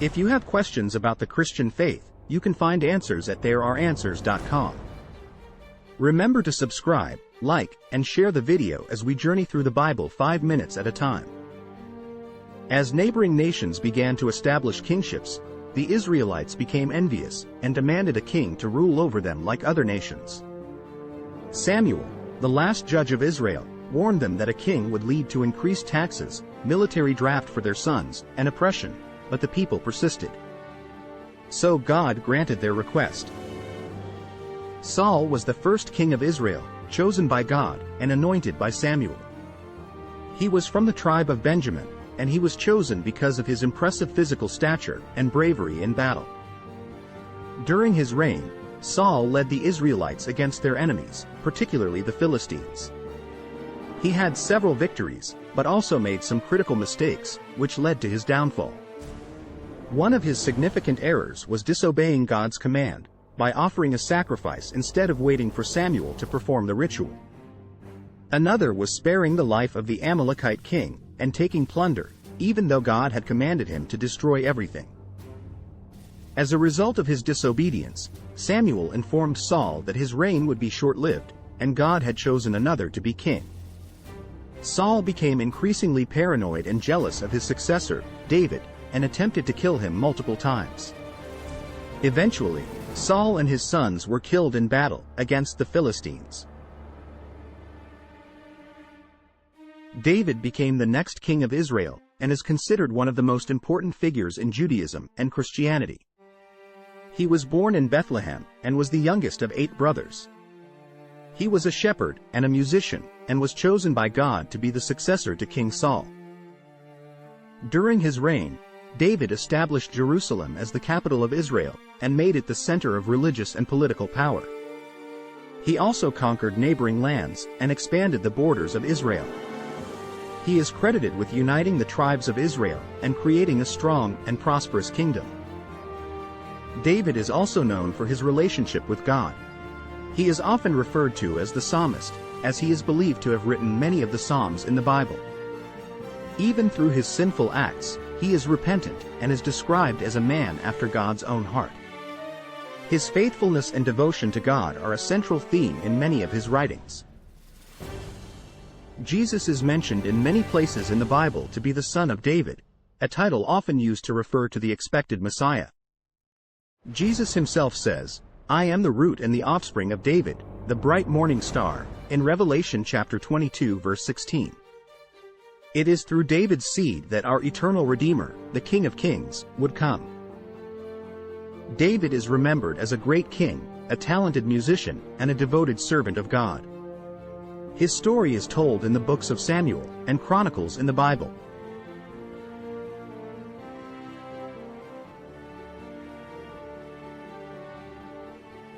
If you have questions about the Christian faith, you can find answers at thereareanswers.com. Remember to subscribe, like, and share the video as we journey through the Bible 5 minutes at a time. As neighboring nations began to establish kingships, the Israelites became envious and demanded a king to rule over them like other nations. Samuel, the last judge of Israel, warned them that a king would lead to increased taxes, military draft for their sons, and oppression, but the people persisted. So God granted their request. Saul was the first king of Israel, chosen by God and anointed by Samuel. He was from the tribe of Benjamin, and he was chosen because of his impressive physical stature and bravery in battle. During his reign, Saul led the Israelites against their enemies, particularly the Philistines. He had several victories, but also made some critical mistakes, which led to his downfall. One of his significant errors was disobeying God's command by offering a sacrifice instead of waiting for Samuel to perform the ritual. Another was sparing the life of the Amalekite king and taking plunder, even though God had commanded him to destroy everything. As a result of his disobedience, Samuel informed Saul that his reign would be short-lived, and God had chosen another to be king. Saul became increasingly paranoid and jealous of his successor, David, and attempted to kill him multiple times. Eventually, Saul and his sons were killed in battle against the Philistines. David became the next king of Israel and is considered one of the most important figures in Judaism and Christianity. He was born in Bethlehem and was the youngest of 8 brothers. He was a shepherd and a musician and was chosen by God to be the successor to King Saul. During his reign, David established Jerusalem as the capital of Israel and made it the center of religious and political power. He also conquered neighboring lands and expanded the borders of Israel. He is credited with uniting the tribes of Israel and creating a strong and prosperous kingdom. David is also known for his relationship with God. He is often referred to as the psalmist, as he is believed to have written many of the Psalms in the Bible. Even through his sinful acts, he is repentant and is described as a man after God's own heart. His faithfulness and devotion to God are a central theme in many of his writings. Jesus is mentioned in many places in the Bible to be the son of David, a title often used to refer to the expected Messiah. Jesus himself says, "I am the root and the offspring of David, the bright morning star," in Revelation chapter 22 verse 16. It is through David's seed that our eternal Redeemer, the King of Kings, would come. David is remembered as a great king, a talented musician, and a devoted servant of God. His story is told in the books of Samuel and Chronicles in the Bible.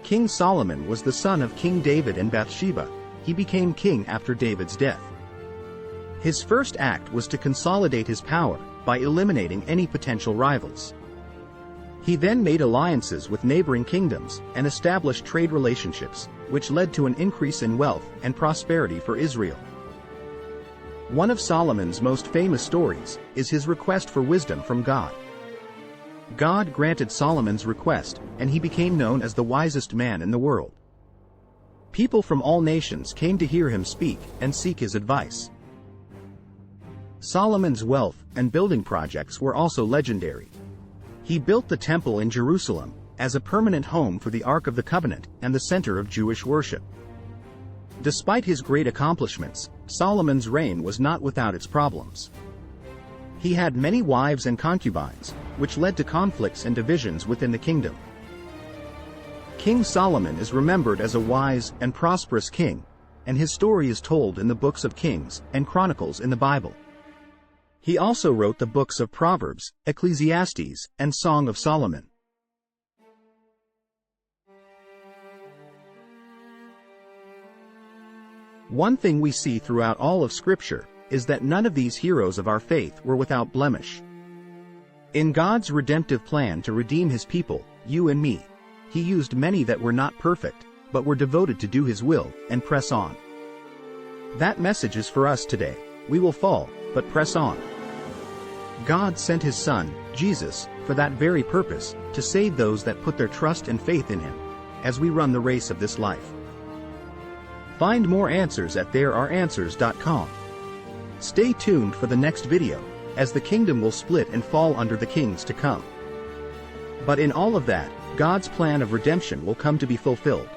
King Solomon was the son of King David and Bathsheba. He became king after David's death. His first act was to consolidate his power by eliminating any potential rivals. He then made alliances with neighboring kingdoms and established trade relationships, which led to an increase in wealth and prosperity for Israel. One of Solomon's most famous stories is his request for wisdom from God. God granted Solomon's request, and he became known as the wisest man in the world. People from all nations came to hear him speak and seek his advice. Solomon's wealth and building projects were also legendary. He built the temple in Jerusalem as a permanent home for the Ark of the Covenant and the center of Jewish worship. Despite his great accomplishments, Solomon's reign was not without its problems. He had many wives and concubines, which led to conflicts and divisions within the kingdom. King Solomon is remembered as a wise and prosperous king, and his story is told in the books of Kings and Chronicles in the Bible. He also wrote the books of Proverbs, Ecclesiastes, and Song of Solomon. One thing we see throughout all of Scripture is that none of these heroes of our faith were without blemish. In God's redemptive plan to redeem his people, you and me, he used many that were not perfect, but were devoted to do his will and press on. That message is for us today. We will fall, but press on. God sent his Son, Jesus, for that very purpose, to save those that put their trust and faith in him, as we run the race of this life. Find more answers at thereareanswers.com. Stay tuned for the next video, as the kingdom will split and fall under the kings to come. But in all of that, God's plan of redemption will come to be fulfilled.